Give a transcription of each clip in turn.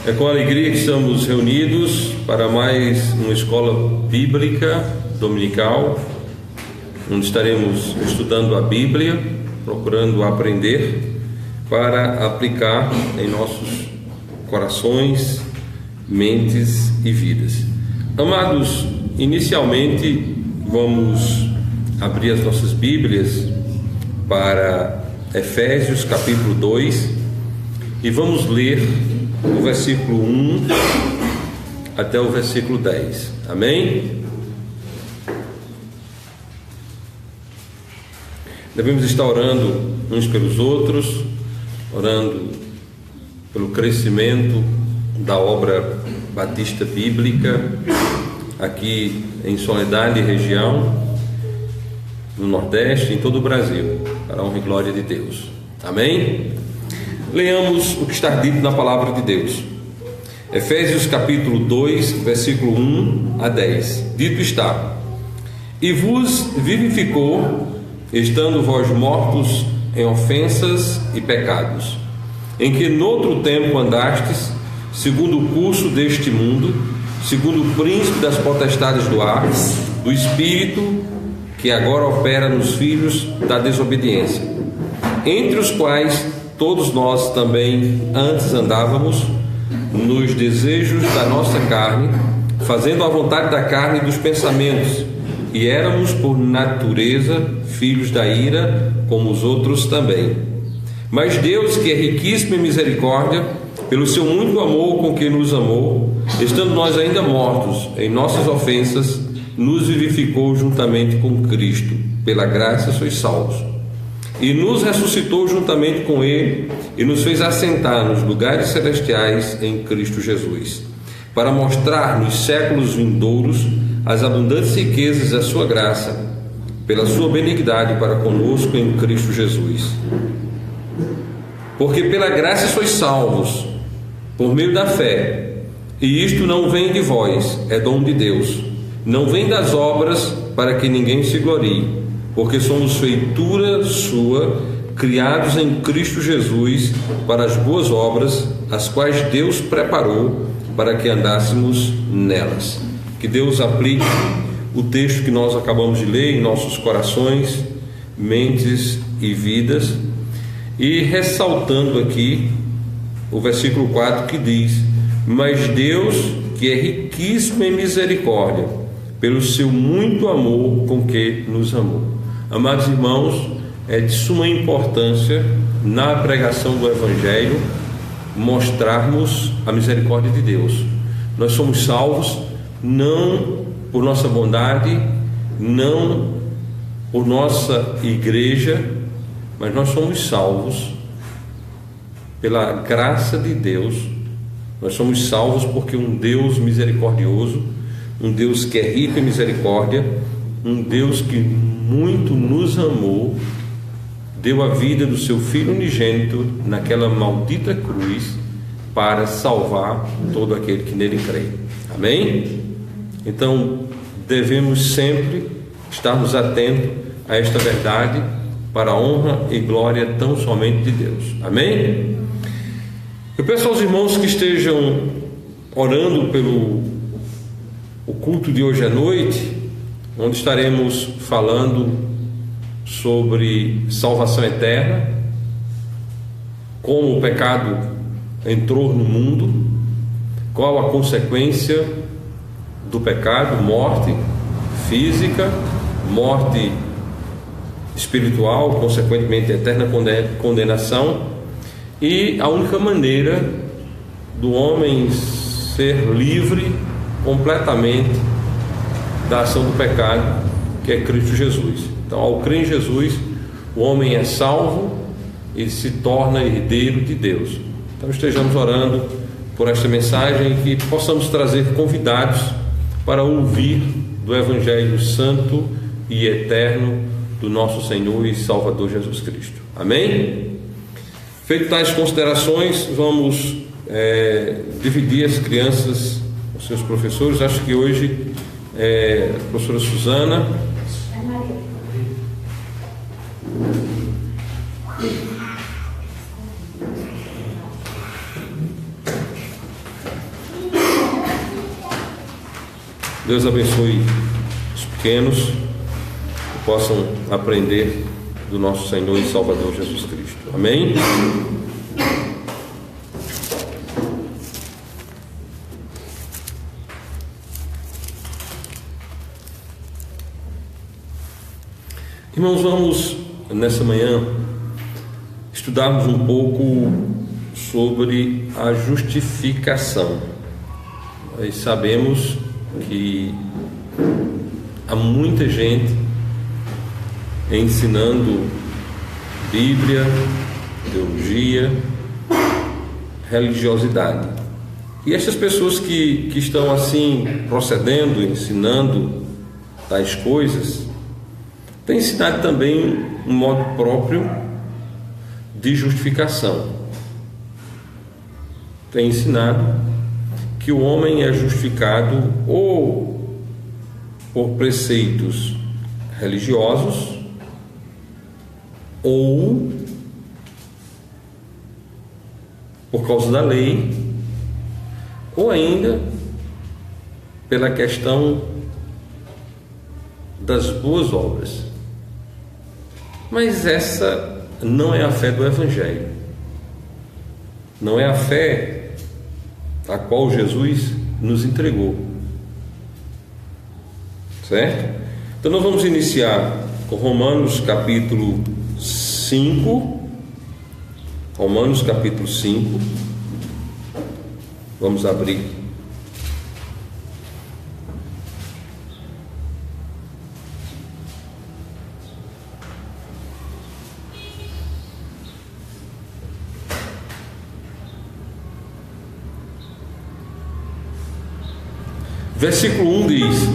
É com alegria que estamos reunidos para mais uma escola bíblica dominical, onde estaremos estudando a Bíblia, procurando aprender para aplicar em nossos corações, mentes e vidas. Amados, inicialmente vamos abrir as nossas Bíblias para Efésios capítulo 2 e vamos ler o versículo 1 até o versículo 10. Amém? Devemos estar orando uns pelos outros, orando pelo crescimento da obra batista bíblica aqui em Soledade região, no Nordeste, em todo o Brasil, para a honra e glória de Deus. Amém? Leamos o que está dito na palavra de Deus. Efésios capítulo 2, versículo 1 a 10. Dito está: E vos vivificou, estando vós mortos em ofensas e pecados, em que noutro tempo andastes, segundo o curso deste mundo, segundo o príncipe das potestades do ar, do espírito que agora opera nos filhos da desobediência, entre os quais todos nós também antes andávamos nos desejos da nossa carne, fazendo a vontade da carne e dos pensamentos, e éramos por natureza filhos da ira, como os outros também. Mas Deus, que é riquíssimo em misericórdia, pelo seu muito amor com que nos amou, estando nós ainda mortos em nossas ofensas, nos vivificou juntamente com Cristo. Pela graça sois salvos. E nos ressuscitou juntamente com Ele e nos fez assentar nos lugares celestiais em Cristo Jesus, para mostrar nos séculos vindouros as abundantes riquezas da sua graça, pela sua benignidade para conosco em Cristo Jesus. Porque pela graça sois salvos, por meio da fé, e isto não vem de vós, é dom de Deus, não vem das obras, para que ninguém se glorie, porque somos feitura sua, criados em Cristo Jesus para as boas obras, as quais Deus preparou para que andássemos nelas. Que Deus aplique o texto que nós acabamos de ler em nossos corações, mentes e vidas, e ressaltando aqui o versículo 4 que diz: Mas Deus, que é riquíssimo em misericórdia, pelo seu muito amor com que nos amou. Amados irmãos, é de suma importância na pregação do Evangelho mostrarmos a misericórdia de Deus. Nós somos salvos não por nossa bondade, não por nossa igreja, mas nós somos salvos pela graça de Deus. Nós somos salvos porque um Deus misericordioso, um Deus que é rico em misericórdia, um Deus que muito nos amou, deu a vida do seu Filho unigênito naquela maldita cruz para salvar todo aquele que nele crê. Amém? Então devemos sempre estarmos atentos a esta verdade para a honra e glória tão somente de Deus. Amém? Eu peço aos irmãos que estejam orando pelo o culto de hoje à noite, onde estaremos falando sobre salvação eterna, como o pecado entrou no mundo, qual a consequência do pecado: morte física, morte espiritual, consequentemente eterna condenação, e a única maneira do homem ser livre completamente da ação do pecado, que é Cristo Jesus. Então, ao crer em Jesus, o homem é salvo e se torna herdeiro de Deus. Então estejamos orando por esta mensagem e que possamos trazer convidados para ouvir do Evangelho Santo e Eterno do nosso Senhor e Salvador Jesus Cristo. Amém? Feito tais considerações, vamos dividir as crianças com seus professores. Acho que hoje a professora Suzana, Deus abençoe os pequenos que possam aprender do nosso Senhor e Salvador Jesus Cristo. Amém? Irmãos, vamos nessa manhã estudarmos um pouco sobre a justificação. Nós sabemos que há muita gente ensinando Bíblia, teologia, religiosidade. E estas pessoas que estão assim procedendo, ensinando tais coisas, têm ensinado também um modo próprio de justificação. Tem ensinado que o homem é justificado ou por preceitos religiosos ou por causa da lei, ou ainda pela questão das boas obras. Mas essa não é a fé do Evangelho, não é a fé a qual Jesus nos entregou, certo? Então nós vamos iniciar com Romanos capítulo 5, Romanos capítulo 5, vamos abrir. Versículo 1 diz: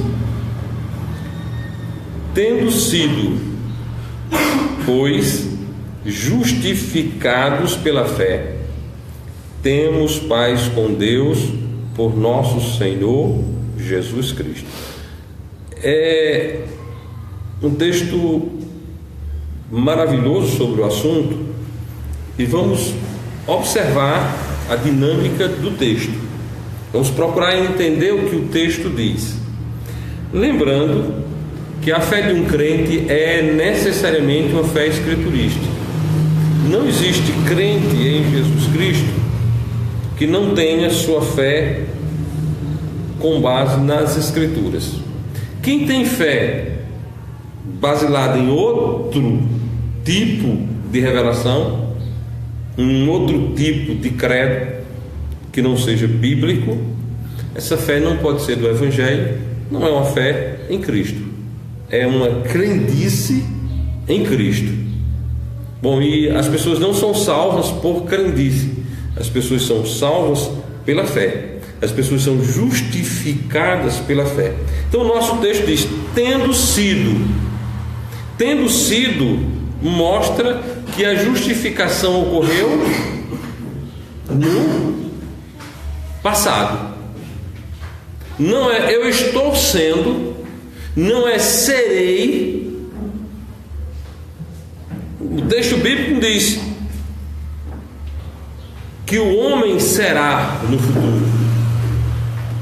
tendo sido, pois, justificados pela fé, temos paz com Deus por nosso Senhor Jesus Cristo. É um texto maravilhoso sobre o assunto, e vamos observar a dinâmica do texto. Vamos procurar entender o que o texto diz. Lembrando que a fé de um crente é necessariamente uma fé escriturística. Não existe crente em Jesus Cristo que não tenha sua fé com base nas Escrituras. Quem tem fé baseada em outro tipo de revelação, um outro tipo de credo que não seja bíblico, essa fé não pode ser do Evangelho, não é uma fé em Cristo, é uma crendice em Cristo. Bom, e as pessoas não são salvas por crendice, as pessoas são salvas pela fé, as pessoas são justificadas pela fé. Então o nosso texto diz: tendo sido mostra que a justificação ocorreu no passado. Não é eu estou sendo, não é serei. O texto bíblico diz que o homem será no futuro.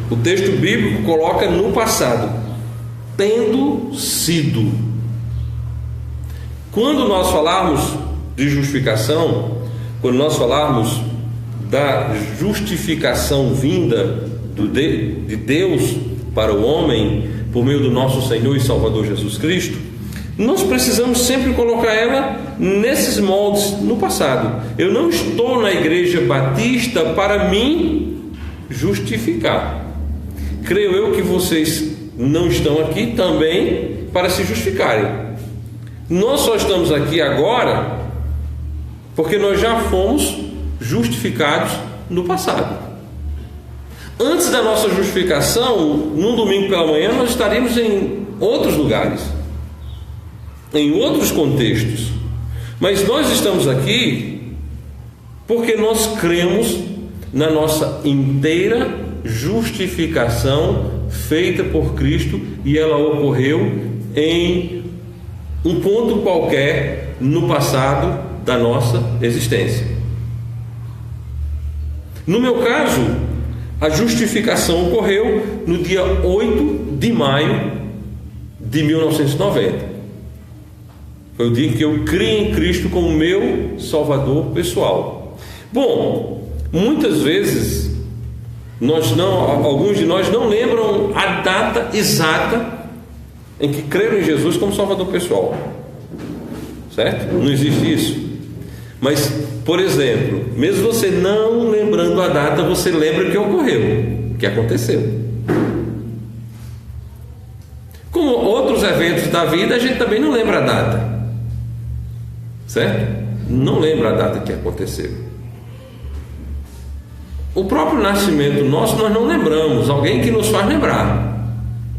O texto bíblico coloca no passado, tendo sido. Quando nós falarmos de justificação, quando nós falarmos da justificação vinda de Deus para o homem por meio do nosso Senhor e Salvador Jesus Cristo, nós precisamos sempre colocar ela nesses moldes no passado. Eu não estou na igreja batista para me justificar. Creio eu que vocês não estão aqui também para se justificarem. Nós só estamos aqui agora porque nós já fomos justificados no passado. Antes da nossa justificação, num domingo pela manhã, nós estaríamos em outros lugares, em outros contextos. Mas nós estamos aqui porque nós cremos na nossa inteira justificação feita por Cristo, e ela ocorreu em um ponto qualquer no passado da nossa existência. No meu caso, A justificação ocorreu no dia 8 de maio de 1990. Foi o dia em que eu criei em Cristo como meu Salvador pessoal. Bom, muitas vezes alguns de nós não lembram a data exata em que creram em Jesus como Salvador pessoal. Certo? Não existe isso. Mas, por exemplo, mesmo você não lembrando a data, você lembra o que ocorreu, o que aconteceu. Como outros eventos da vida, a gente também não lembra a data. Certo? Não lembra a data que aconteceu. O próprio nascimento nosso nós não lembramos, alguém que nos faz lembrar.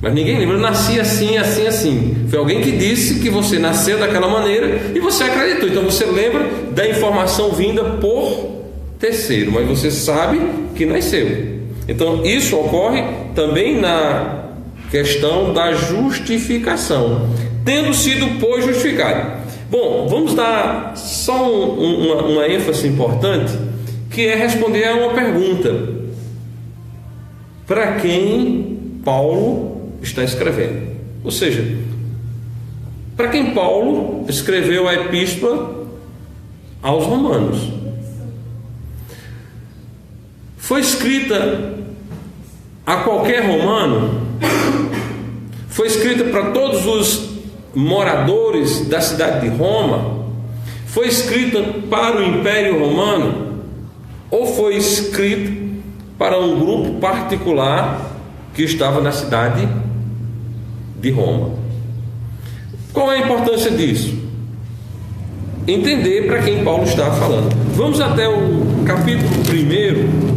Mas ninguém lembra, eu nasci assim, assim, assim. Foi alguém que disse que você nasceu daquela maneira e você acreditou. Então você lembra da informação vinda por terceiro, mas você sabe que nasceu. Então isso ocorre também na questão da justificação, tendo sido, pois, justificado. Bom, vamos dar só uma ênfase importante, que é responder a uma pergunta: para quem Paulo está escrevendo? Ou seja, para quem Paulo escreveu a epístola aos Romanos? Foi escrita a qualquer romano? Foi escrita para todos os moradores da cidade de Roma? Foi escrita para o Império Romano? Ou foi escrita para um grupo particular que estava na cidade de Roma? Qual é a importância disso? Entender para quem Paulo está falando. Vamos até o capítulo 1.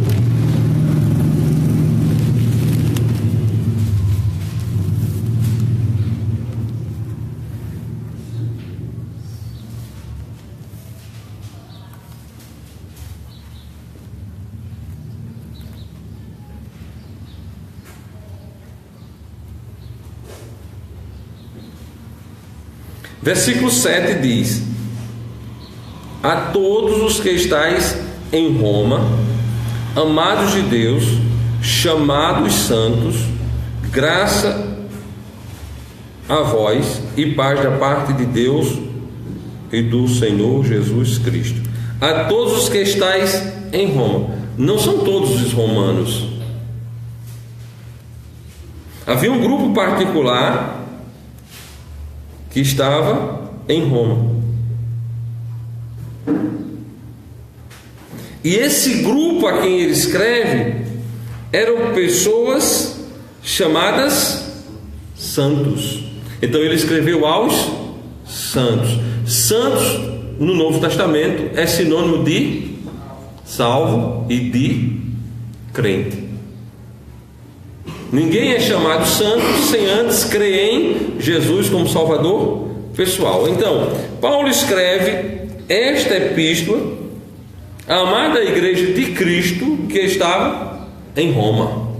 Versículo 7 diz: a todos os que estáis em Roma, amados de Deus, chamados santos, graça a vós e paz da parte de Deus e do Senhor Jesus Cristo. A todos os que estáis em Roma. Não são todos os romanos. Havia um grupo particular que estava em Roma. E esse grupo a quem ele escreve eram pessoas chamadas santos. Então ele escreveu aos santos. Santos no Novo Testamento é sinônimo de salvo e de crente. Ninguém é chamado santo sem antes crer em Jesus como Salvador pessoal. Então, Paulo escreve esta epístola à amada igreja de Cristo que estava em Roma.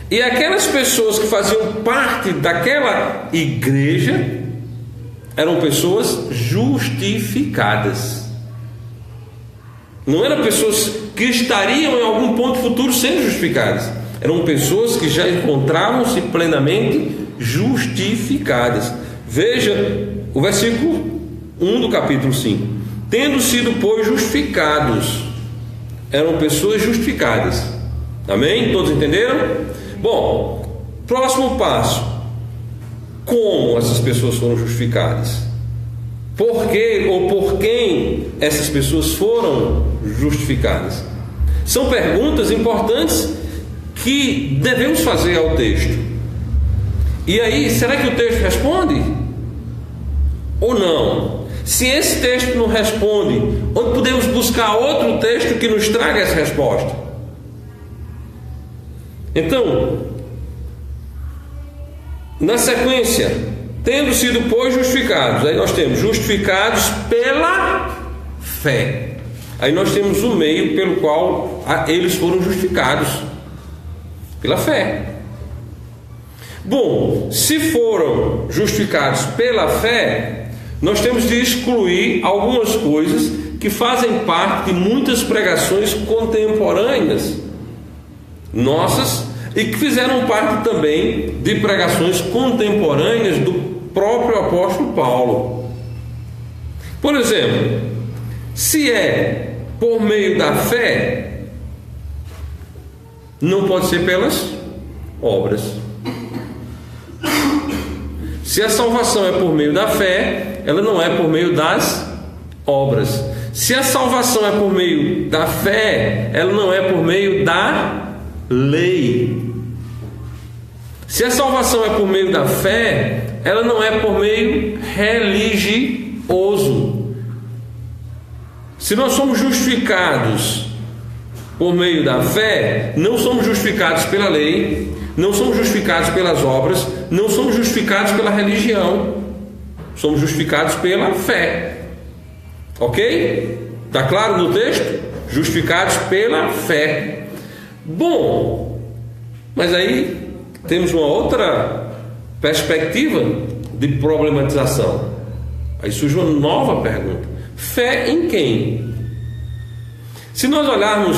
E aquelas pessoas que faziam parte daquela igreja eram pessoas justificadas. Não eram pessoas que estariam em algum ponto futuro sendo justificadas. Eram pessoas que já encontravam-se plenamente justificadas. Veja o versículo 1 do capítulo 5. Tendo sido, pois, justificados. Eram pessoas justificadas. Amém? Todos entenderam? Bom, próximo passo. Como essas pessoas foram justificadas? Por que ou por quem essas pessoas foram justificadas? São perguntas importantes que devemos fazer ao texto. E aí, será que o texto responde? Ou não? Se esse texto não responde, onde podemos buscar outro texto que nos traga essa resposta? Então, na sequência, tendo sido, pois, justificados, aí nós temos justificados pela fé. Aí nós temos o meio pelo qual eles foram justificados, pela fé. Bom, se foram justificados pela fé, nós temos de excluir algumas coisas que fazem parte de muitas pregações contemporâneas nossas e que fizeram parte também de pregações contemporâneas do próprio apóstolo Paulo. Por exemplo, se é por meio da fé, não pode ser pelas obras. Se a salvação é por meio da fé, ela não é por meio das obras. Se a salvação é por meio da fé, ela não é por meio da lei. Se a salvação é por meio da fé, ela não é por meio religioso. Se nós somos justificados por meio da fé, não somos justificados pela lei, não somos justificados pelas obras, não somos justificados pela religião, somos justificados pela fé. Ok? Está claro no texto? Justificados pela fé. Bom, mas aí temos uma outra perspectiva de problematização. Aí surge uma nova pergunta: fé em quem? Se nós olharmos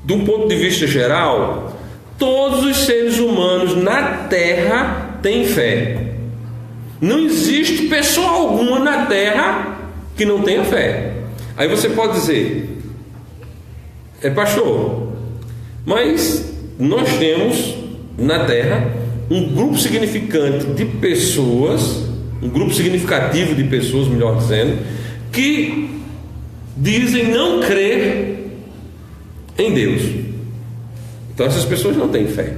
de um ponto de vista geral, todos os seres humanos na Terra têm fé. Não existe pessoa alguma na Terra que não tenha fé. Aí você pode dizer: pastor, mas nós temos na Terra um grupo significante de pessoas, um grupo significativo de pessoas, melhor dizendo, que dizem não crer em Deus. Então essas pessoas não têm fé.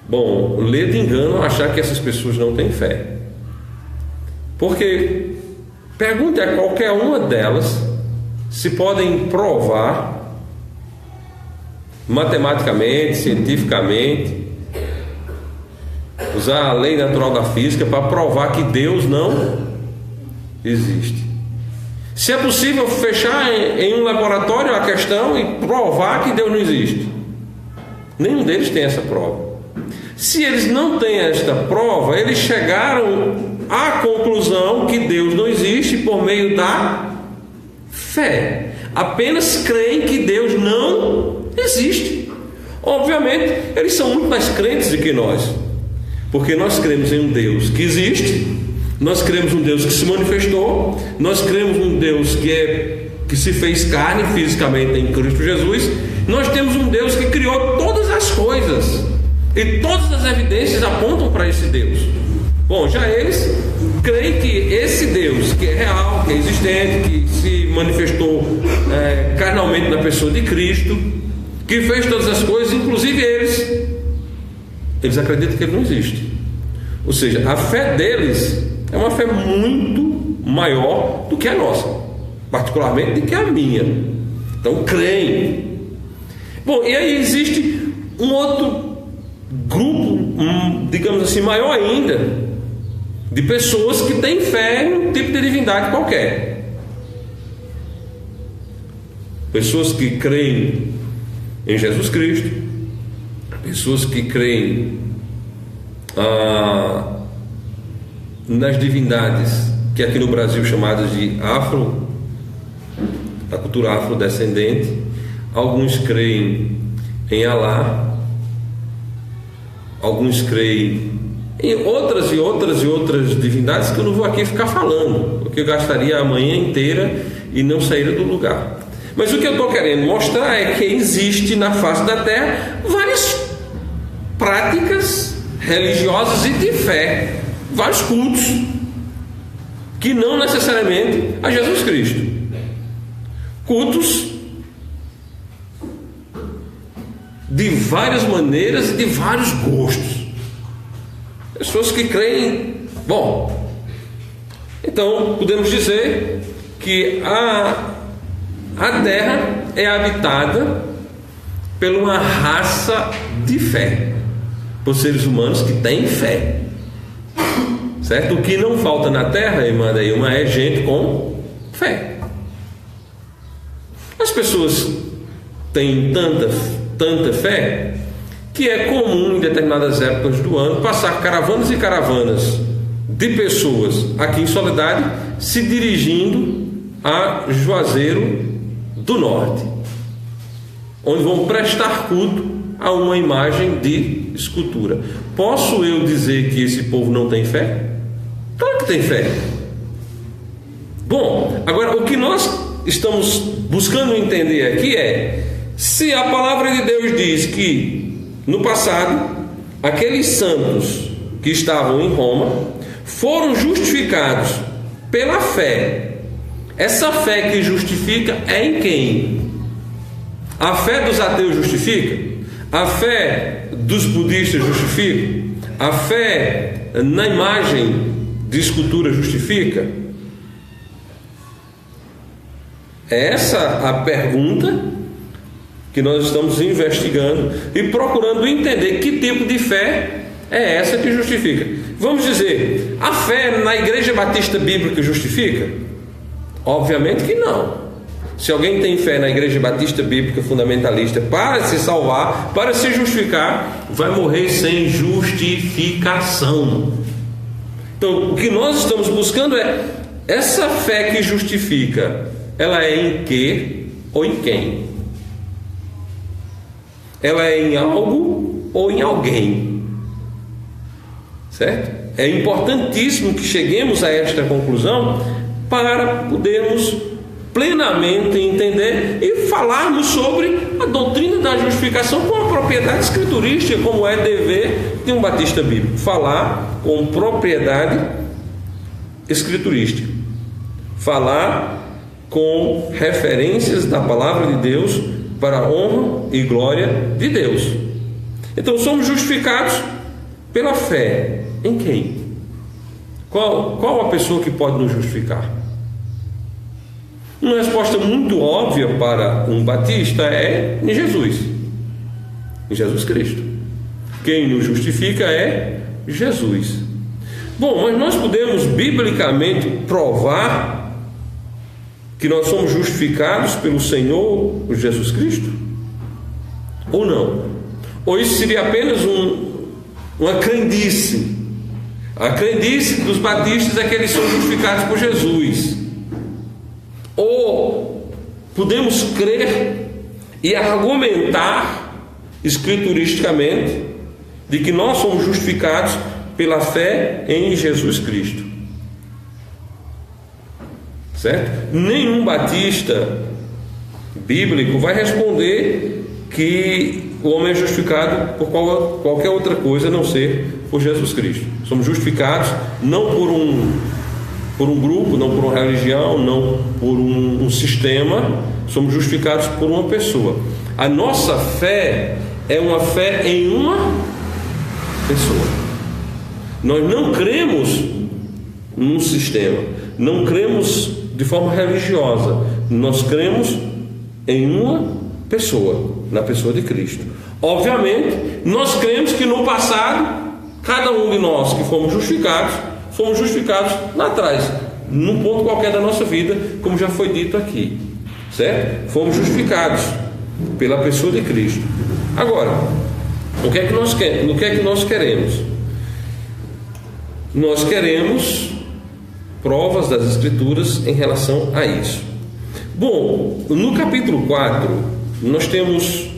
Bom, lê de engano achar que essas pessoas não têm fé. Porque pergunte a qualquer uma delas se podem provar matematicamente, cientificamente, usar a lei natural da física para provar que Deus não existe. Se é possível fechar em um laboratório a questão e provar que Deus não existe. Nenhum deles tem essa prova. Se eles não têm esta prova, eles chegaram à conclusão que Deus não existe por meio da fé. Apenas creem que Deus não existe. Obviamente, eles são muito mais crentes do que nós, porque nós cremos em um Deus que existe, nós cremos em um Deus que se manifestou, nós cremos em um Deus que se fez carne fisicamente em Cristo Jesus. Nós temos um Deus que criou todas as coisas, e todas as evidências apontam para esse Deus. Bom, já eles creem que esse Deus, que é real, que é existente, que se manifestou carnalmente na pessoa de Cristo, que fez todas as coisas, inclusive eles acreditam que ele não existe. Ou seja, a fé deles é uma fé muito maior do que a nossa, particularmente do que a minha. Então creem. Bom, e aí existe um outro grupo, digamos assim, maior ainda, de pessoas que têm fé em um tipo de divindade qualquer. Pessoas que creem em Jesus Cristo, pessoas que creem nas divindades que aqui no Brasil chamadas de da cultura afrodescendente. Alguns creem em Alá, alguns creem em outras divindades que eu não vou aqui ficar falando, porque eu gastaria a manhã inteira e não sairia do lugar. Mas o que eu estou querendo mostrar é que existe na face da terra várias práticas religiosas e de fé, vários cultos, que não necessariamente a Jesus Cristo. Cultos de várias maneiras e de vários gostos. Pessoas que creem. Bom, então podemos dizer que a terra é habitada por uma raça de fé, por seres humanos que têm fé, certo? O que não falta na terra, irmã Deilma, é gente com fé. As pessoas têm tanta fé que é comum em determinadas épocas do ano passar caravanas e caravanas de pessoas aqui em Soledade se dirigindo a Juazeiro do Norte, onde vão prestar culto a uma imagem de escultura. Posso eu dizer que esse povo não tem fé? Claro que tem fé. Bom, agora o que nós estamos buscando entender aqui é: se a palavra de Deus diz que no passado aqueles santos que estavam em Roma foram justificados pela fé, essa fé que justifica é em quem? A fé dos ateus justifica? A fé dos budistas justifica? A fé na imagem de escultura justifica? É essa a pergunta que nós estamos investigando e procurando entender que tipo de fé é essa que justifica. Vamos dizer, a fé na Igreja Batista Bíblica justifica? Obviamente que não. Se alguém tem fé na Igreja Batista Bíblica Fundamentalista para se salvar, para se justificar, vai morrer sem justificação. Então, o que nós estamos buscando é essa fé que justifica. Ela é em que ou em quem? Ela é em algo ou em alguém? Certo? É importantíssimo que cheguemos a esta conclusão para podermos plenamente entender e falarmos sobre a doutrina da justificação com a propriedade escriturística, como é dever de um batista bíblico. Falar com propriedade escriturística. Falar com referências da palavra de Deus para a honra e glória de Deus. Então somos justificados pela fé. Em quem? Qual a pessoa que pode nos justificar? Uma resposta muito óbvia para um batista é em Jesus. Em Jesus Cristo. Quem nos justifica é Jesus. Bom, mas nós podemos biblicamente provar que nós somos justificados pelo Senhor Jesus Cristo? Ou não? Ou isso seria apenas uma crendice? A crendice dos batistas é que eles são justificados por Jesus. Ou podemos crer e argumentar escrituristicamente de que nós somos justificados pela fé em Jesus Cristo. Certo? Nenhum batista bíblico vai responder que o homem é justificado por qualquer outra coisa a não ser por Jesus Cristo. Somos justificados não por um grupo, não por uma religião, não por um sistema. Somos justificados por uma pessoa. A nossa fé é uma fé em uma pessoa. Nós não cremos num sistema, não cremos de forma religiosa, nós cremos em uma pessoa, na pessoa de Cristo. Obviamente, nós cremos que no passado, cada um de nós que fomos justificados lá atrás, num ponto qualquer da nossa vida, como já foi dito aqui, certo? Fomos justificados pela pessoa de Cristo. Agora, o que é que nós queremos? Nós queremos provas das Escrituras em relação a isso. Bom, no capítulo 4, nós temos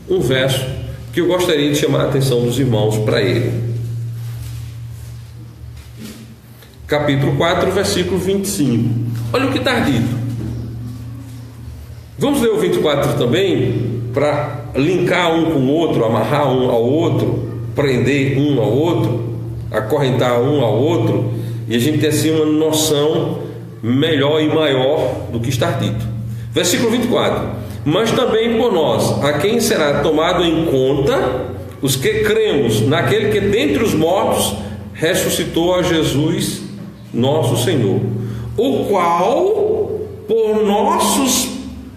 um verso que eu gostaria de chamar a atenção dos irmãos para ele. Capítulo 4, versículo 25. Olha o que está dito. Vamos ler o 24 também, para linkar um com o outro, amarrar um ao outro, prender um ao outro, acorrentar um ao outro, e a gente ter assim uma noção melhor e maior do que está dito. Versículo 24: mas também por nós, a quem será tomado em conta, os que cremos naquele que dentre os mortos ressuscitou a Jesus nosso Senhor, o qual por nossos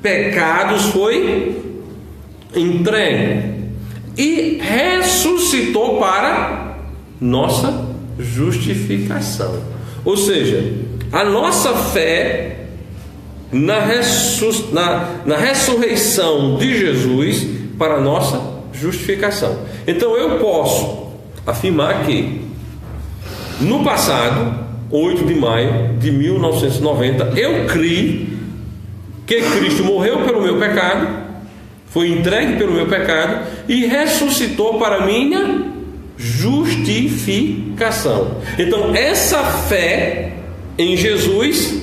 pecados foi entregue e ressuscitou para nossa justificação. Ou seja, a nossa fé na ressurreição de Jesus para a nossa justificação. Então eu posso afirmar que no passado, 8 de maio de 1990, eu criei que Cristo morreu pelo meu pecado, foi entregue pelo meu pecado e ressuscitou para minha justificação. Então, essa fé em Jesus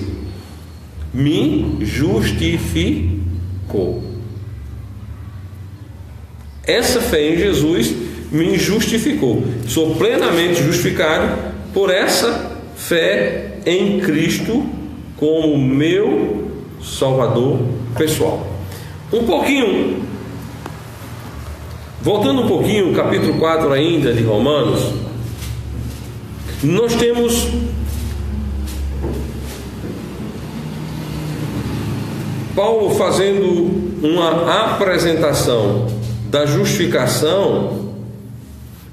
me justificou. Essa fé em Jesus me justificou. Sou plenamente justificado por essa fé em Cristo como meu Salvador pessoal. Voltando um pouquinho, capítulo 4 ainda de Romanos, nós temos Paulo fazendo uma apresentação da justificação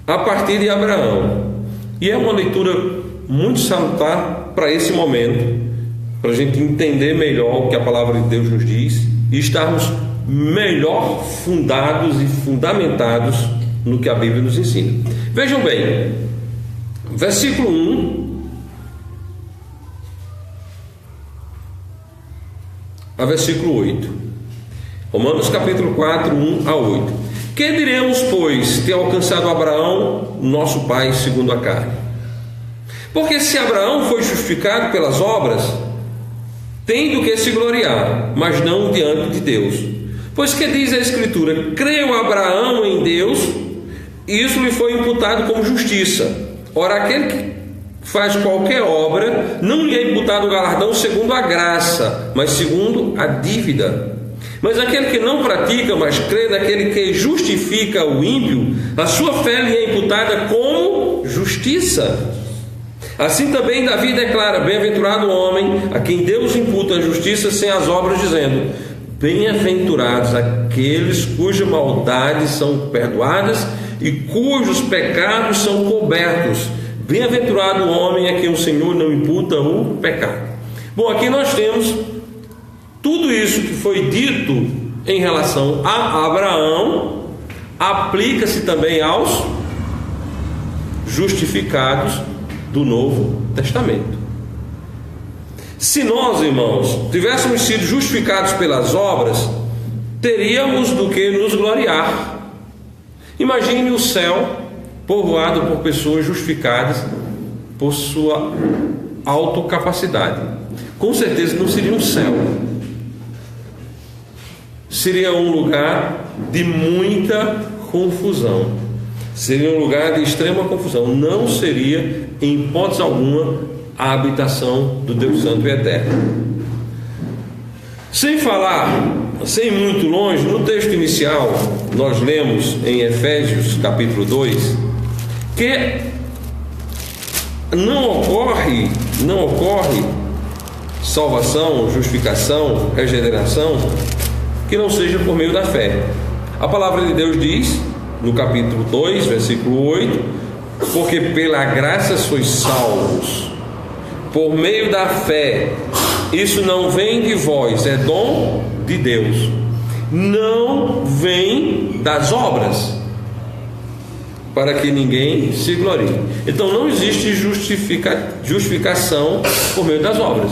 a partir de Abraão, e é uma leitura muito salutar para esse momento, para a gente entender melhor o que a palavra de Deus nos diz e estarmos melhor fundados e fundamentados no que a Bíblia nos ensina. Vejam bem, versículo 1 a versículo 8. Romanos capítulo 4, 1 a 8. Que diremos, pois, ter alcançado Abraão, nosso pai, segundo a carne? Porque se Abraão foi justificado pelas obras, tem do que se gloriar, mas não diante de Deus. Pois que diz a Escritura: creu Abraão em Deus, e isso lhe foi imputado como justiça. Ora, aquele que faz qualquer obra, não lhe é imputado o galardão segundo a graça, mas segundo a dívida. Mas aquele que não pratica, mas crê naquele que justifica o ímpio, a sua fé lhe é imputada como justiça. Assim também Davi declara: bem-aventurado o homem a quem Deus imputa a justiça sem as obras, dizendo: bem-aventurados aqueles cujas maldades são perdoadas e cujos pecados são cobertos. Bem-aventurado o homem a quem o Senhor não imputa o pecado. Bom, aqui nós temos tudo isso que foi dito em relação a Abraão, aplica-se também aos justificados do Novo Testamento. Se nós, irmãos, tivéssemos sido justificados pelas obras, teríamos do que nos gloriar. Imagine o céu povoado por pessoas justificadas por sua autocapacidade. Com certeza não seria um céu. Seria um lugar de muita confusão. Seria um lugar de extrema confusão. Não seria, em hipótese alguma, a habitação do Deus Santo e Eterno. Sem ir muito longe, no texto inicial, nós lemos em Efésios capítulo 2, que não ocorre salvação, justificação, regeneração, que não seja por meio da fé. A palavra de Deus diz, no capítulo 2, versículo 8: porque pela graça sois salvos, por meio da fé. Isso não vem de vós, é dom de Deus, não vem das obras, para que ninguém se glorie. Então não existe justificação por meio das obras.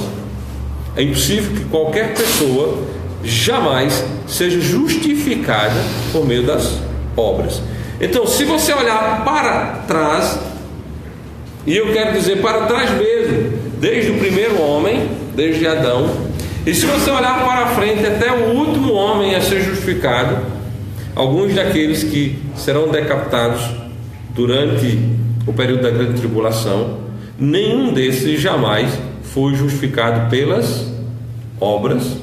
É impossível que qualquer pessoa jamais seja justificada por meio das obras. Então, se você olhar para trás, e eu quero dizer para trás mesmo, desde o primeiro homem, desde Adão, e se você olhar para frente até o último homem a ser justificado, alguns daqueles que serão decapitados durante o período da grande tribulação, nenhum desses jamais foi justificado pelas obras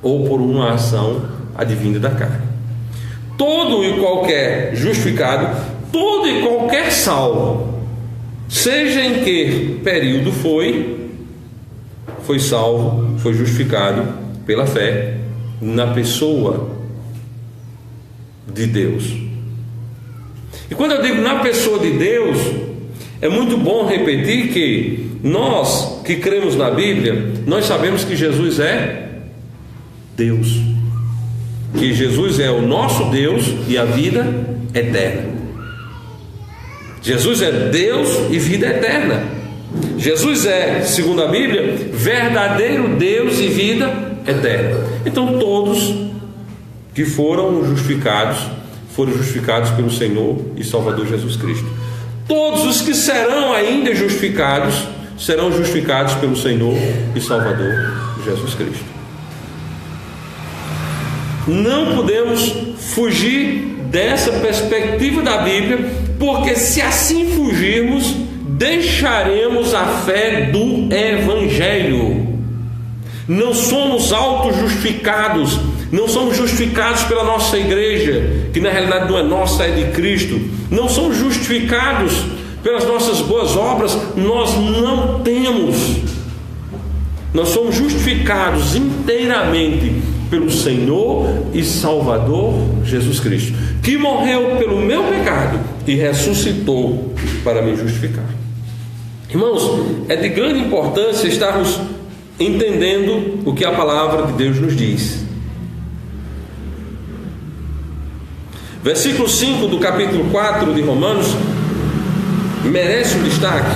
ou por uma ação advinda da carne. Todo e qualquer justificado, todo e qualquer salvo, seja em que período foi salvo, foi justificado pela fé na pessoa de Deus. E quando eu digo na pessoa de Deus, é muito bom repetir que nós que cremos na Bíblia, nós sabemos que Jesus é Deus, que Jesus é o nosso Deus e a vida eterna. Jesus é Deus e vida eterna. Jesus é, segundo a Bíblia, verdadeiro Deus e vida eterna. Então todos que foram justificados pelo Senhor e Salvador Jesus Cristo. Todos os que serão ainda justificados serão justificados pelo Senhor e Salvador Jesus Cristo. Não podemos fugir dessa perspectiva da Bíblia, porque se assim fugirmos, deixaremos a fé do Evangelho. Não somos auto-justificados, não somos justificados pela nossa igreja, que na realidade não é nossa, é de Cristo. Não somos justificados pelas nossas boas obras, nós não temos. Nós somos justificados inteiramente pelo Senhor e Salvador Jesus Cristo, que morreu pelo meu pecado e ressuscitou para me justificar. Irmãos, é de grande importância estarmos entendendo o que a palavra de Deus nos diz. Versículo 5 do capítulo 4 de Romanos merece um destaque.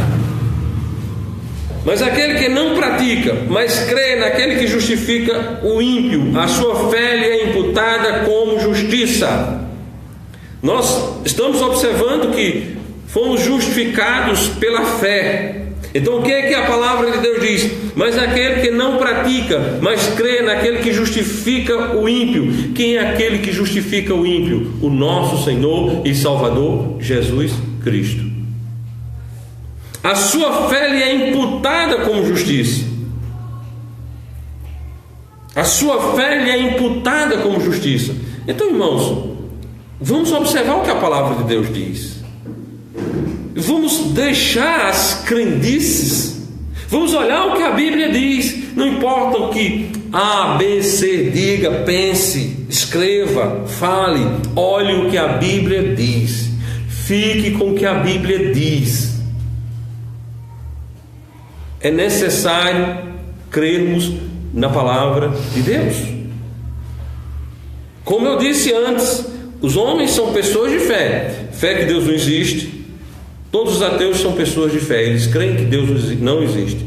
Mas aquele que não pratica, mas crê naquele que justifica o ímpio, a sua fé lhe é imputada como justiça. Nós estamos observando que fomos justificados pela fé. Então o que é que a palavra de Deus diz? Mas aquele que não pratica, mas crê naquele que justifica o ímpio. Quem é aquele que justifica o ímpio? O nosso Senhor e Salvador Jesus Cristo. A sua fé lhe é imputada como justiça. A sua fé lhe é imputada como justiça. Então, irmãos, vamos observar o que a palavra de Deus diz. Vamos deixar as crendices. Vamos olhar o que a Bíblia diz. Não importa o que A, B, C diga, pense, escreva, fale. Olhe o que a Bíblia diz. Fique com o que a Bíblia diz. É necessário crermos na palavra de Deus. Como eu disse antes, os homens são pessoas de fé. Fé que Deus não existe. Todos os ateus são pessoas de fé. Eles creem que Deus não existe.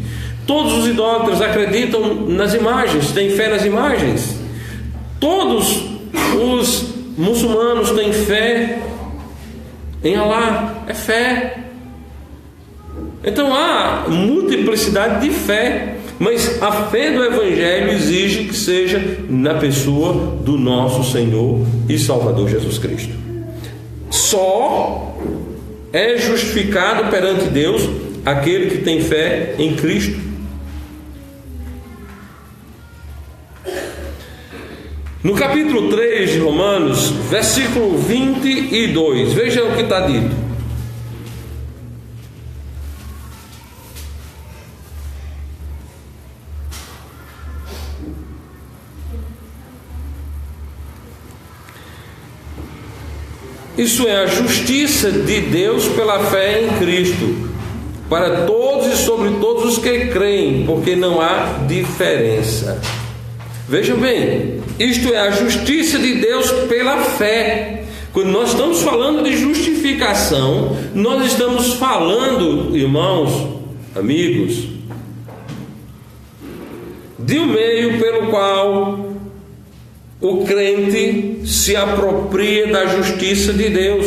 Todos os idólatras acreditam nas imagens, têm fé nas imagens. Todos os muçulmanos têm fé em Alá. É fé. Então há multiplicidade de fé, mas a fé do Evangelho exige que seja na pessoa do nosso Senhor e Salvador Jesus Cristo. Só é justificado perante Deus aquele que tem fé em Cristo. No capítulo 3 de Romanos, versículo 22, veja o que está dito. Isso é a justiça de Deus pela fé em Cristo, para todos e sobre todos os que creem, porque não há diferença. Vejam bem, isto é a justiça de Deus pela fé. Quando nós estamos falando de justificação, nós estamos falando, irmãos, amigos, de um meio pelo qual o crente se apropria da justiça de Deus.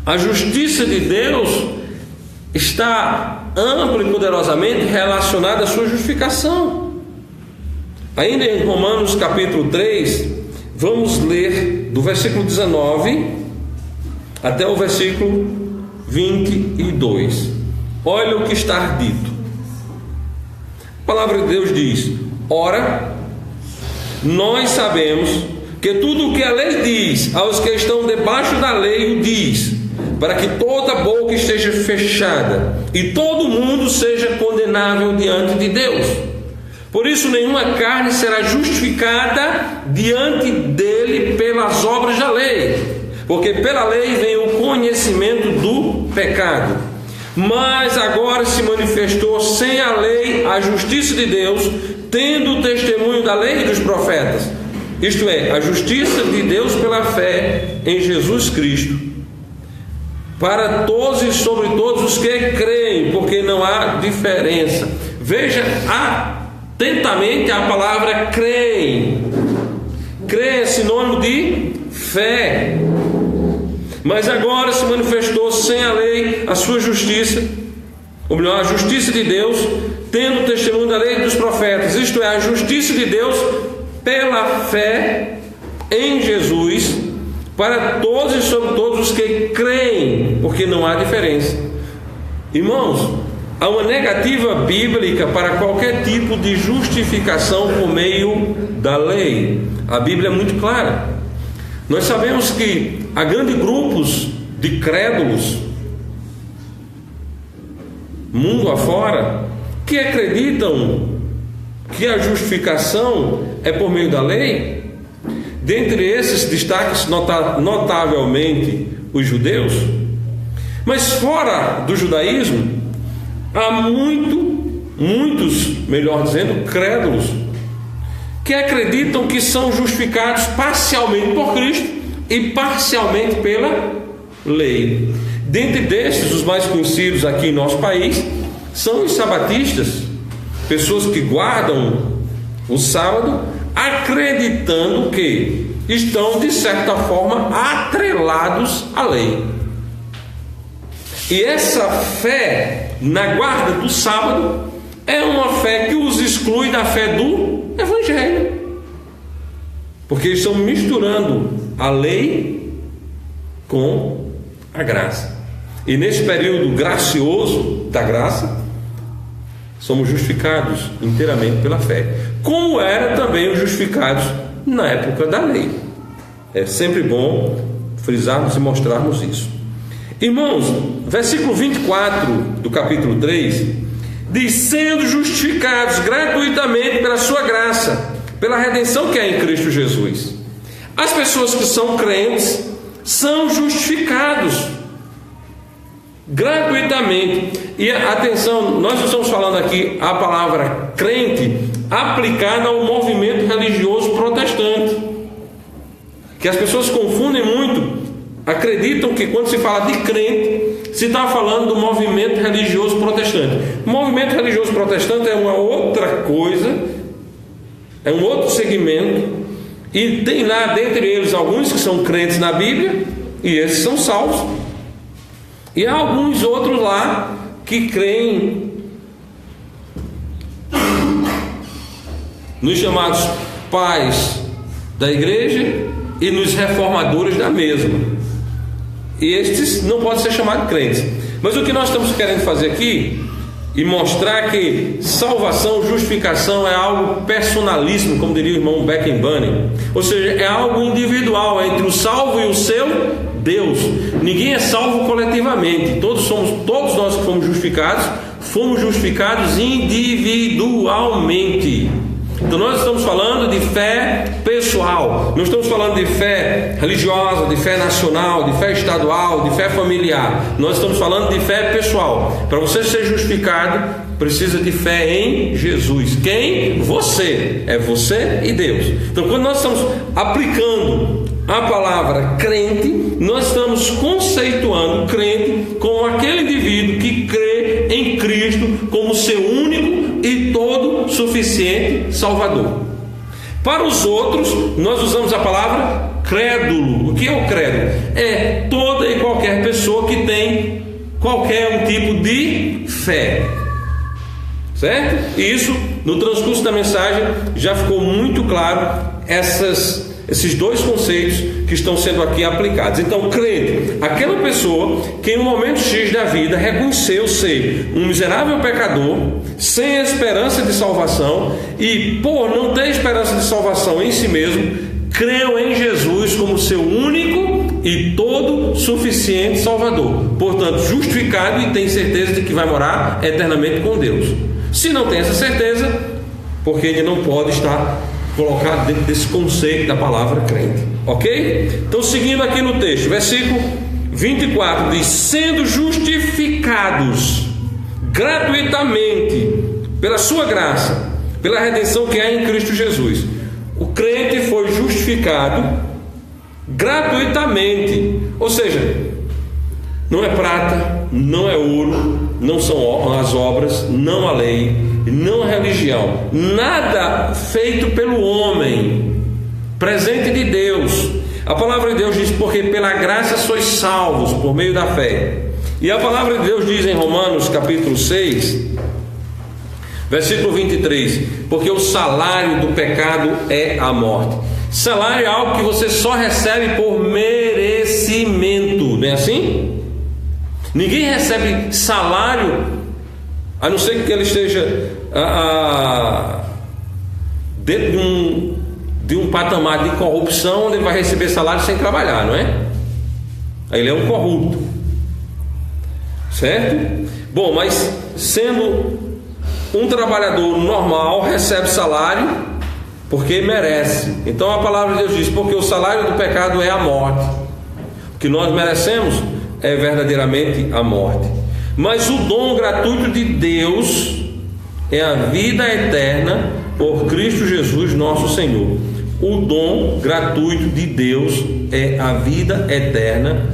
A justiça de Deus está ampla e poderosamente relacionada à sua justificação. Ainda em Romanos capítulo 3, vamos ler do versículo 19 até o versículo 22. Olha o que está dito. A palavra de Deus diz: ora, nós sabemos que tudo o que a lei diz aos que estão debaixo da lei o diz, para que toda boca esteja fechada e todo mundo seja condenável diante de Deus. Por isso nenhuma carne será justificada diante dele pelas obras da lei, porque pela lei vem o conhecimento do pecado. Mas agora se manifestou sem a lei a justiça de Deus, tendo o testemunho da lei e dos profetas, isto é, a justiça de Deus pela fé em Jesus Cristo, para todos e sobre todos os que creem, porque não há diferença. Veja atentamente a palavra creem. Crer é sinônimo de fé. Mas agora se manifestou sem a lei a sua justiça, ou melhor, a justiça de Deus, tendo o testemunho da lei e dos profetas, isto é, a justiça de Deus pela fé em Jesus, para todos e sobre todos os que creem, porque não há diferença. Irmãos, há uma negativa bíblica para qualquer tipo de justificação por meio da lei. A Bíblia é muito clara. Nós sabemos que há grandes grupos de crédulos, mundo afora, que acreditam que a justificação é por meio da lei. Dentre esses destaques notavelmente os judeus. Mas fora do judaísmo há muitos, melhor dizendo, crédulos, que acreditam que são justificados parcialmente por Cristo e parcialmente pela lei. Dentre destes, os mais conhecidos aqui em nosso país são os sabatistas, pessoas que guardam o sábado acreditando que estão de certa forma atrelados à lei. E essa fé na guarda do sábado é uma fé que os exclui da fé do Evangelho, porque eles estão misturando a lei com a graça. E nesse período gracioso da graça, somos justificados inteiramente pela fé, como eram também os justificados na época da lei. É sempre bom frisarmos e mostrarmos isso. Irmãos, versículo 24 do capítulo 3 diz: sendo justificados gratuitamente pela sua graça, pela redenção que é em Cristo Jesus. As pessoas que são crentes são justificados gratuitamente. E atenção, nós estamos falando aqui a palavra crente aplicada ao movimento religioso protestante, que as pessoas confundem muito, acreditam que quando se fala de crente se está falando do movimento religioso protestante. O movimento religioso protestante é uma outra coisa, é um outro segmento, e tem lá dentre eles alguns que são crentes na Bíblia, e esses são salvos, e há alguns outros lá que creem nos chamados pais da igreja e nos reformadores da mesma. E estes não podem ser chamados crentes. Mas o que nós estamos querendo fazer aqui e mostrar que salvação, justificação é algo personalíssimo, como diria o irmão Beckenbauer. Ou seja, é algo individual entre o salvo e o seu Deus. Ninguém é salvo coletivamente. Todos nós que fomos justificados individualmente. Então nós estamos falando de fé pessoal, não estamos falando de fé religiosa, de fé nacional, de fé estadual, de fé familiar. Nós estamos falando de fé pessoal. Para você ser justificado, precisa de fé em Jesus. Quem? Você. É você e Deus. Então quando nós estamos aplicando a palavra crente, nós estamos conceituando crente como aquele indivíduo que crê em Cristo como seu único e todo suficiente Salvador. Para os outros, nós usamos a palavra crédulo. O que é o crédulo? É toda e qualquer pessoa que tem qualquer tipo de fé, certo? E isso, no transcurso da mensagem, já ficou muito claro esses dois conceitos que estão sendo aqui aplicados. Então, crente, aquela pessoa que em um momento X da vida reconheceu ser um miserável pecador, sem esperança de salvação, e por não ter esperança de salvação em si mesmo, creu em Jesus como seu único e todo suficiente Salvador. Portanto, justificado e tem certeza de que vai morar eternamente com Deus. Se não tem essa certeza, porque ele não pode estar colocado dentro desse conceito da palavra crente, ok? Então, seguindo aqui no texto, versículo 24 diz: sendo justificados gratuitamente pela sua graça, pela redenção que há em Cristo Jesus. O crente foi justificado gratuitamente, ou seja, não é prata, não é ouro, não são as obras, não a lei, não a religião, nada feito pelo homem, presente de Deus. A palavra de Deus diz: porque pela graça sois salvos por meio da fé. E a palavra de Deus diz em Romanos capítulo 6, versículo 23: porque o salário do pecado é a morte. Salário é algo que você só recebe por merecimento, não é assim? Ninguém recebe salário a não ser que ele esteja dentro de um patamar de corrupção, onde ele vai receber salário sem trabalhar, não é? Aí ele é um corrupto, certo? Bom, mas sendo um trabalhador normal, recebe salário porque merece. Então a palavra de Deus diz: porque o salário do pecado é a morte. O que nós merecemos é verdadeiramente a morte. Mas o dom gratuito de Deus é a vida eterna por Cristo Jesus nosso Senhor. O dom gratuito de Deus é a vida eterna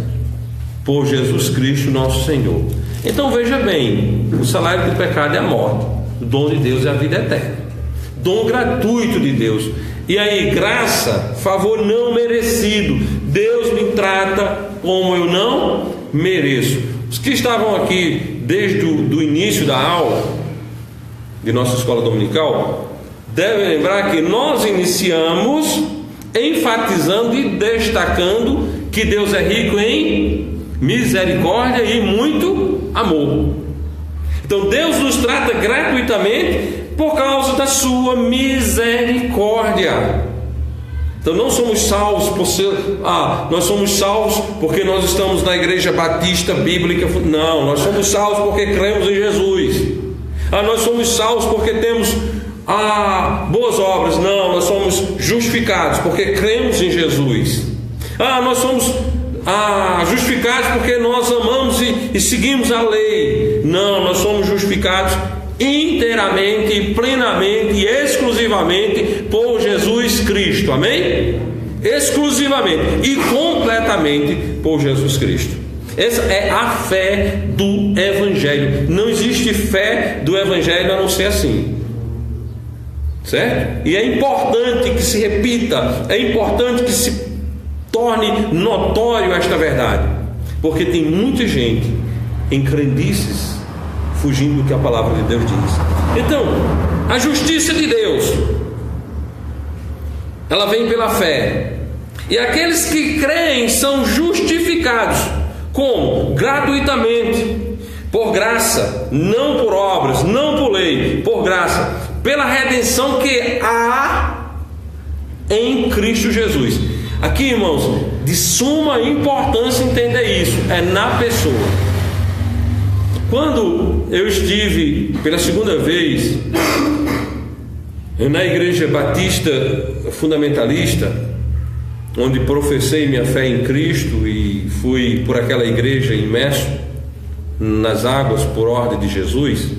por Jesus Cristo nosso Senhor. Então veja bem, o salário do pecado é a morte, o dom de Deus é a vida eterna. Dom gratuito de Deus. E aí, graça, favor não merecido. Deus me trata como eu não mereço. Os que estavam aqui desde o início da aula de nossa escola dominical devem lembrar que nós iniciamos enfatizando e destacando que Deus é rico em misericórdia e muito amor. Então Deus nos trata gratuitamente por causa da sua misericórdia. Então não somos salvos por ser, nós somos salvos porque nós estamos na igreja batista bíblica. Não, nós somos salvos porque cremos em Jesus. Nós somos salvos porque temos boas obras. Não, nós somos justificados porque cremos em Jesus. Nós somos justificados porque nós amamos e seguimos a lei. Não, nós somos justificados inteiramente, plenamente e exclusivamente por Jesus Cristo. Amém? Exclusivamente e completamente por Jesus Cristo. Essa é a fé do Evangelho. Não existe fé do Evangelho a não ser assim, certo? E é importante que se repita, é importante que se torne notório esta verdade, porque tem muita gente em crendices fugindo do que a palavra de Deus diz. Então, a justiça de Deus, ela vem pela fé, e aqueles que creem são justificados. Como? Gratuitamente, por graça, não por obras, não por lei, por graça, pela redenção que há em Cristo Jesus. Aqui, irmãos, de suma importância entender isso, é na pessoa. Quando eu estive pela segunda vez na igreja batista fundamentalista, onde professei minha fé em Cristo e fui por aquela igreja imerso nas águas por ordem de Jesus,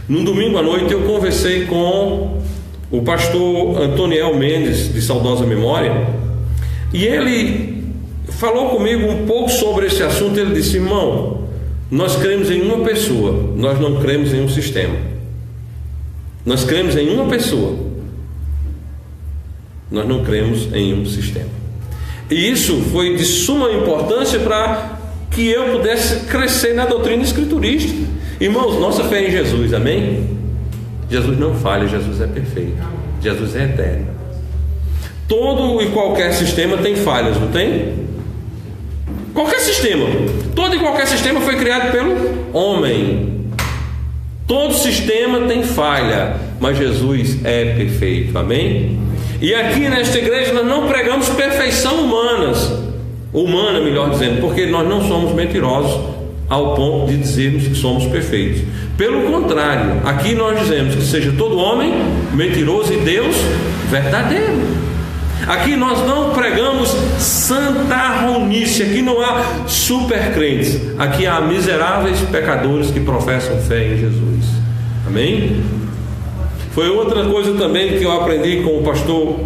num domingo à noite eu conversei com o pastor Antoniel Mendes, de saudosa memória, e ele falou comigo um pouco sobre esse assunto. Ele disse: irmão, nós cremos em uma pessoa, nós não cremos em um sistema. Nós cremos em uma pessoa, nós não cremos em um sistema. E isso foi de suma importância para que eu pudesse crescer na doutrina escriturística. Irmãos, nossa fé é em Jesus, amém? Jesus não falha, Jesus é perfeito, Jesus é eterno. Todo e qualquer sistema tem falhas, não tem? Qualquer sistema, todo e qualquer sistema foi criado pelo homem. Todo sistema tem falha, mas Jesus é perfeito, amém? E aqui nesta igreja nós não pregamos perfeição humana, melhor dizendo, porque nós não somos mentirosos ao ponto de dizermos que somos perfeitos. Pelo contrário, aqui nós dizemos que seja todo homem mentiroso e Deus verdadeiro. Aqui nós não pregamos santarronice, aqui não há super crentes, aqui há miseráveis pecadores que professam fé em Jesus, amém? Foi outra coisa também que eu aprendi com o pastor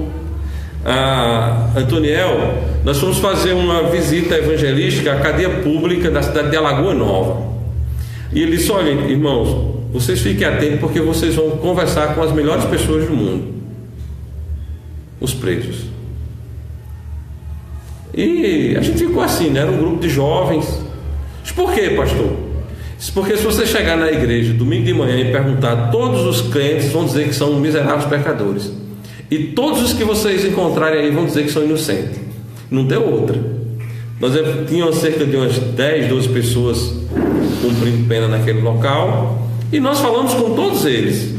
Antoniel. Nós fomos fazer uma visita evangelística à cadeia pública da cidade de Alagoa Nova. E ele disse: olha, irmãos, vocês fiquem atentos, porque vocês vão conversar com as melhores pessoas do mundo, os presos. E a gente ficou assim, né? Era um grupo de jovens. Disse: por quê, pastor? Disse: porque se você chegar na igreja domingo de manhã e perguntar, todos os crentes vão dizer que são miseráveis pecadores, e todos os que vocês encontrarem aí vão dizer que são inocentes. Não deu outra. Nós tínhamos cerca de umas 10, 12 pessoas cumprindo pena naquele local, e nós falamos com todos eles,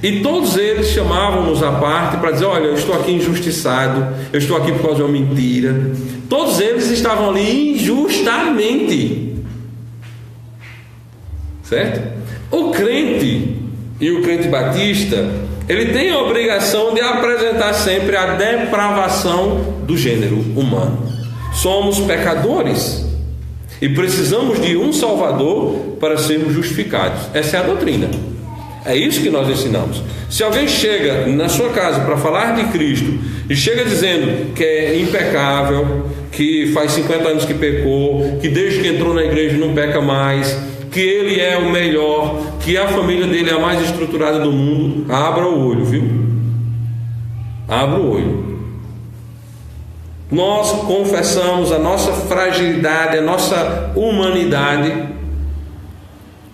e todos eles chamavam-nos à parte para dizer: olha, eu estou aqui injustiçado, eu estou aqui por causa de uma mentira. Todos eles estavam ali injustamente, certo? O crente, e o crente batista, ele tem a obrigação de apresentar sempre a depravação do gênero humano. Somos pecadores e precisamos de um Salvador para sermos justificados. Essa é a doutrina. É isso que nós ensinamos. Se alguém chega na sua casa para falar de Cristo e chega dizendo que é impecável, que faz 50 anos que pecou, que desde que entrou na igreja não peca mais, que ele é o melhor, que a família dele é a mais estruturada do mundo, abra o olho, viu? Abra o olho. Nós confessamos a nossa fragilidade, a nossa humanidade,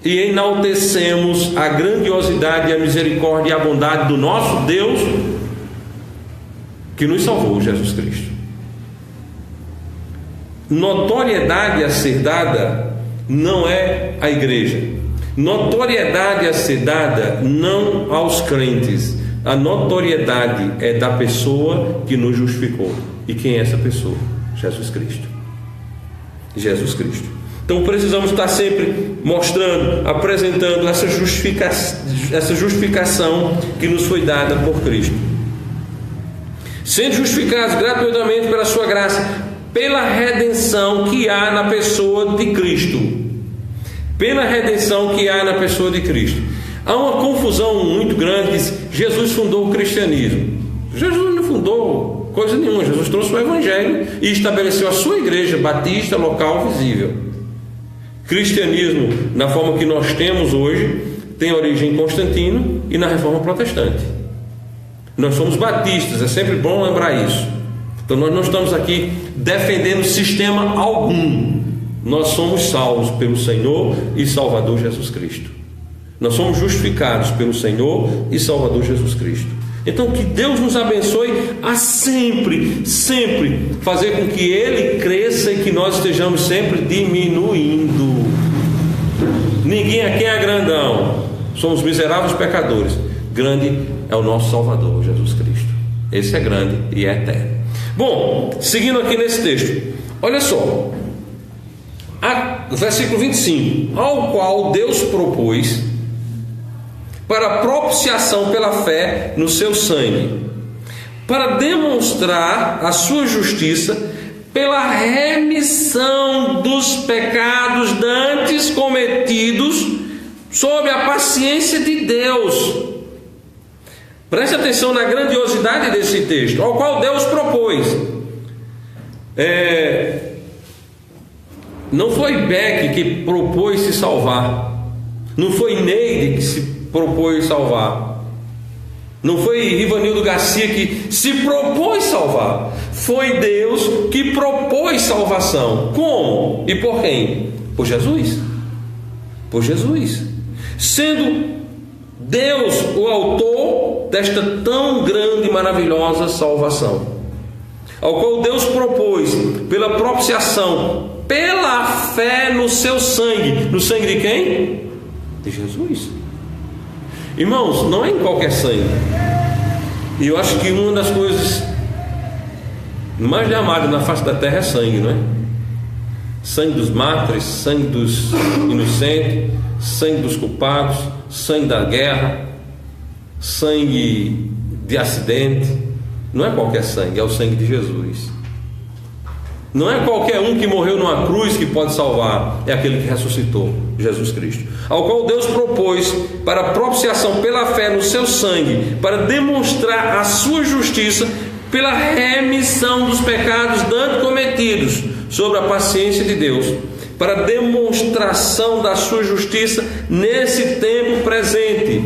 e enaltecemos a grandiosidade, a misericórdia e a bondade do nosso Deus, que nos salvou, Jesus Cristo. Notoriedade a ser dada não é a igreja. Notoriedade a ser dada não aos crentes. A notoriedade é da pessoa que nos justificou. E quem é essa pessoa? Jesus Cristo. Jesus Cristo. Então precisamos estar sempre mostrando, apresentando essa justificação que nos foi dada por Cristo. Sendo justificados gratuitamente pela sua graça, pela redenção que há na pessoa de Cristo. Pela redenção que há na pessoa de Cristo. Há uma confusão muito grande. Jesus fundou o cristianismo. Jesus não fundou coisa nenhuma. Jesus trouxe o evangelho e estabeleceu a sua igreja batista local visível. Cristianismo, na forma que nós temos hoje, tem origem em Constantino e na Reforma Protestante. Nós somos batistas, é sempre bom lembrar isso. Então nós não estamos aqui defendendo sistema algum. Nós somos salvos pelo Senhor e Salvador Jesus Cristo. Nós somos justificados pelo Senhor e Salvador Jesus Cristo. Então que Deus nos abençoe a sempre fazer com que Ele cresça e que nós estejamos sempre diminuindo. Ninguém aqui é grandão. Somos miseráveis pecadores. Grande é o nosso Salvador Jesus Cristo. Esse é grande e é eterno. Bom, seguindo aqui nesse texto, olha só, versículo 25: ao qual Deus propôs para propiciação pela fé no seu sangue, para demonstrar a sua justiça pela remissão dos pecados dantes cometidos sob a paciência de Deus. Preste atenção na grandiosidade desse texto, ao qual Deus propôs. Não foi Beck que propôs se salvar, não foi Neide que se propôs salvar, não foi Rivanildo Garcia que se propôs salvar, foi Deus que propôs salvação. Como e por quem? Por Jesus. Por Jesus, sendo Deus o autor desta tão grande e maravilhosa salvação, ao qual Deus propôs pela propiciação, pela fé no seu sangue. No sangue de quem? De Jesus. Irmãos, não é em qualquer sangue. E eu acho que uma das coisas mais amadas na face da terra é sangue, não é? Sangue dos mártires, sangue dos inocentes, sangue dos culpados, sangue da guerra, sangue de acidente. Não é qualquer sangue, é o sangue de Jesus. Não é qualquer um que morreu numa cruz que pode salvar, é aquele que ressuscitou, Jesus Cristo, ao qual Deus propôs para propiciação pela fé no seu sangue, para demonstrar a sua justiça pela remissão dos pecados dantes cometidos, sobre a paciência de Deus, para demonstração da sua justiça nesse tempo presente,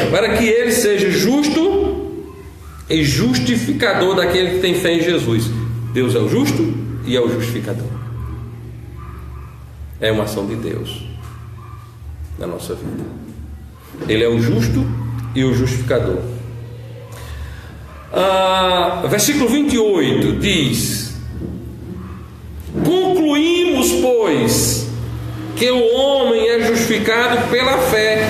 para que ele seja justo e justificador daquele que tem fé em Jesus. Deus é o justo e é o justificador. É uma ação de Deus na nossa vida. Ele é o justo e o justificador. Versículo 28 diz: concluímos, pois, que o homem é justificado pela fé,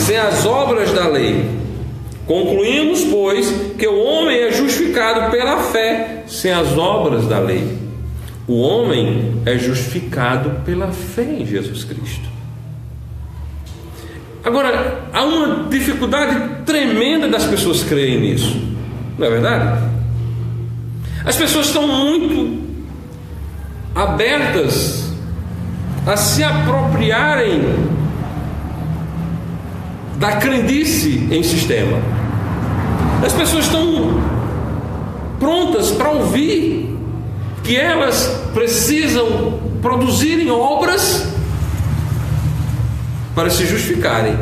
sem as obras da lei. Concluímos, pois, que o homem é justificado pela fé, sem as obras da lei. O homem é justificado pela fé em Jesus Cristo. Agora, há uma dificuldade tremenda das pessoas crerem nisso, não é verdade? As pessoas estão muito abertas a se apropriarem da crendice em sistema. As pessoas estão prontas para ouvir que elas precisam produzirem obras para se justificarem.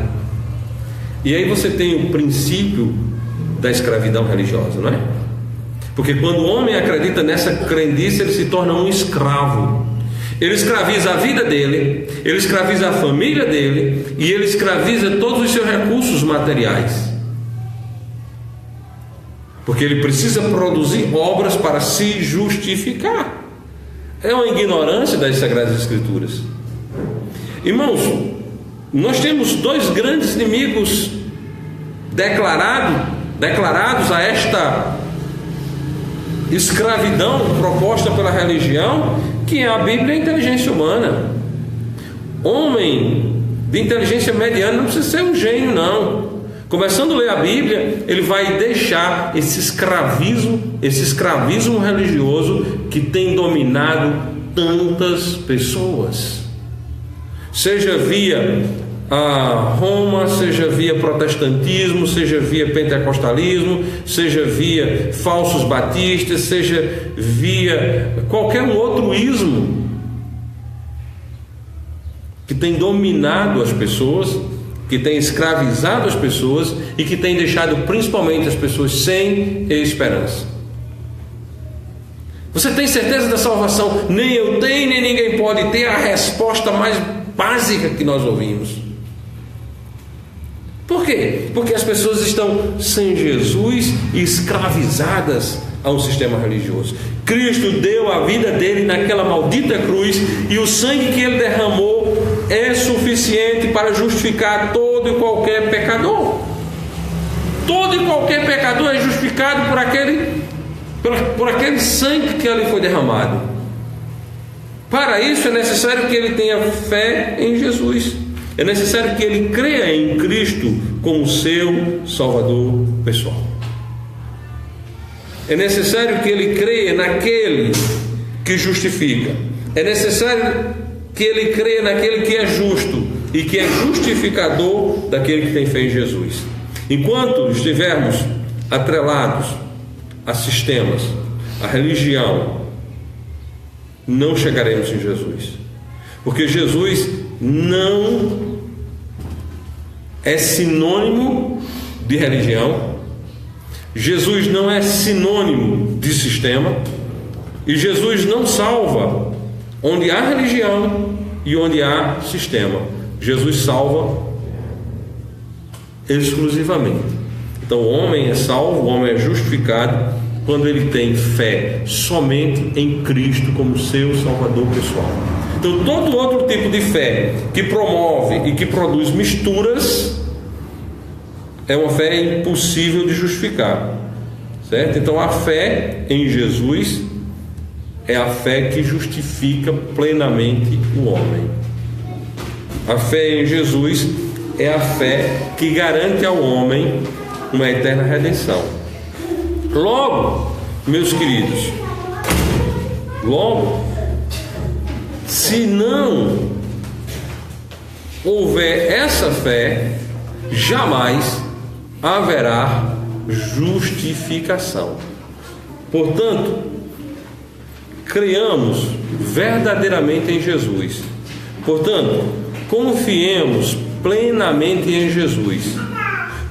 E aí você tem o princípio da escravidão religiosa, não é? Porque quando o homem acredita nessa crendice, ele se torna um escravo. Ele escraviza a vida dele, ele escraviza a família dele e ele escraviza todos os seus recursos materiais. Porque ele precisa produzir obras para se justificar. É uma ignorância das Sagradas Escrituras. Irmãos, nós temos dois grandes inimigos declarados a esta escravidão proposta pela religião, que é a Bíblia e a inteligência humana. Homem de inteligência mediana não precisa ser um gênio, não. Começando a ler a Bíblia, ele vai deixar esse escravismo religioso que tem dominado tantas pessoas, seja via Roma, seja via protestantismo, seja via pentecostalismo, seja via falsos batistas, seja via qualquer outro ismo que tem dominado as pessoas, que tem escravizado as pessoas e que tem deixado principalmente as pessoas sem esperança. Você tem certeza da salvação? Nem eu tenho, nem ninguém pode ter. A resposta mais básica que nós ouvimos. Por quê? Porque as pessoas estão sem Jesus e escravizadas a um sistema religioso. Cristo deu a vida dele naquela maldita cruz e o sangue que ele derramou é suficiente para justificar todo e qualquer pecador. Todo e qualquer pecador é justificado por aquele sangue que ali foi derramado. Para isso é necessário que ele tenha fé em Jesus. É necessário que ele creia em Cristo como seu Salvador pessoal. É necessário que ele creia naquele que justifica. É necessário que ele creia naquele que é justo e que é justificador daquele que tem fé em Jesus. Enquanto estivermos atrelados a sistemas, a religião, não chegaremos em Jesus. Porque Jesus não é sinônimo de religião, Jesus não é sinônimo de sistema, e Jesus não salva onde há religião e onde há sistema. Jesus salva exclusivamente. Então o homem é salvo, o homem é justificado quando ele tem fé somente em Cristo como seu Salvador pessoal. Então todo outro tipo de fé que promove e que produz misturas é uma fé impossível de justificar, certo? Então a fé em Jesus é a fé que justifica plenamente o homem. A fé em Jesus é a fé que garante ao homem uma eterna redenção. Logo, meus queridos, se não houver essa fé, jamais haverá justificação. Portanto, creiamos verdadeiramente em Jesus. Portanto, confiemos plenamente em Jesus,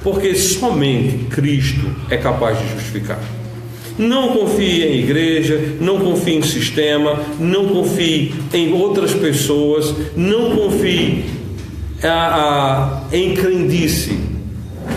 porque somente Cristo é capaz de justificar. Não confie em igreja, não confie em sistema, não confie em outras pessoas, não confie em crendice.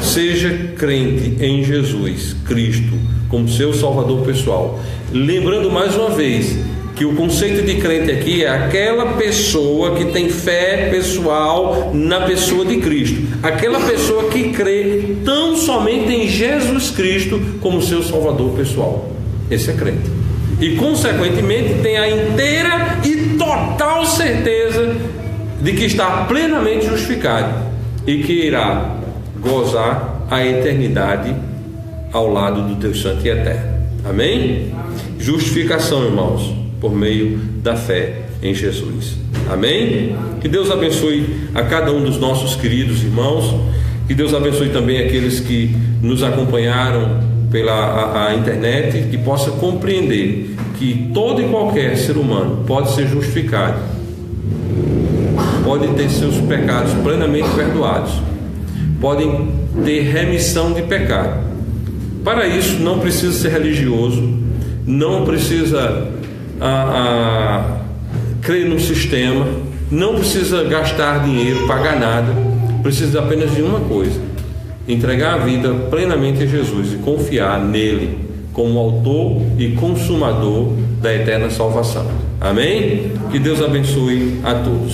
Seja crente em Jesus Cristo como seu Salvador pessoal. Lembrando mais uma vez que o conceito de crente aqui é aquela pessoa que tem fé pessoal na pessoa de Cristo, aquela pessoa que crê tão somente em Jesus Cristo como seu Salvador pessoal. Esse é crente, e consequentemente tem a inteira e total certeza de que está plenamente justificado e que irá gozar a eternidade ao lado do Deus Santo e Eterno. Amém? Justificação, irmãos, por meio da fé em Jesus. Amém? Que Deus abençoe a cada um dos nossos queridos irmãos. Que Deus abençoe também aqueles que nos acompanharam pela internet, que possa compreender que todo e qualquer ser humano pode ser justificado, pode ter seus pecados plenamente perdoados, podem ter remissão de pecado. Para isso não precisa ser religioso, não precisa crer no sistema, não precisa gastar dinheiro, pagar nada. Precisa apenas de uma coisa: entregar a vida plenamente a Jesus e confiar nele como autor e consumador da eterna salvação. Amém? Que Deus abençoe a todos.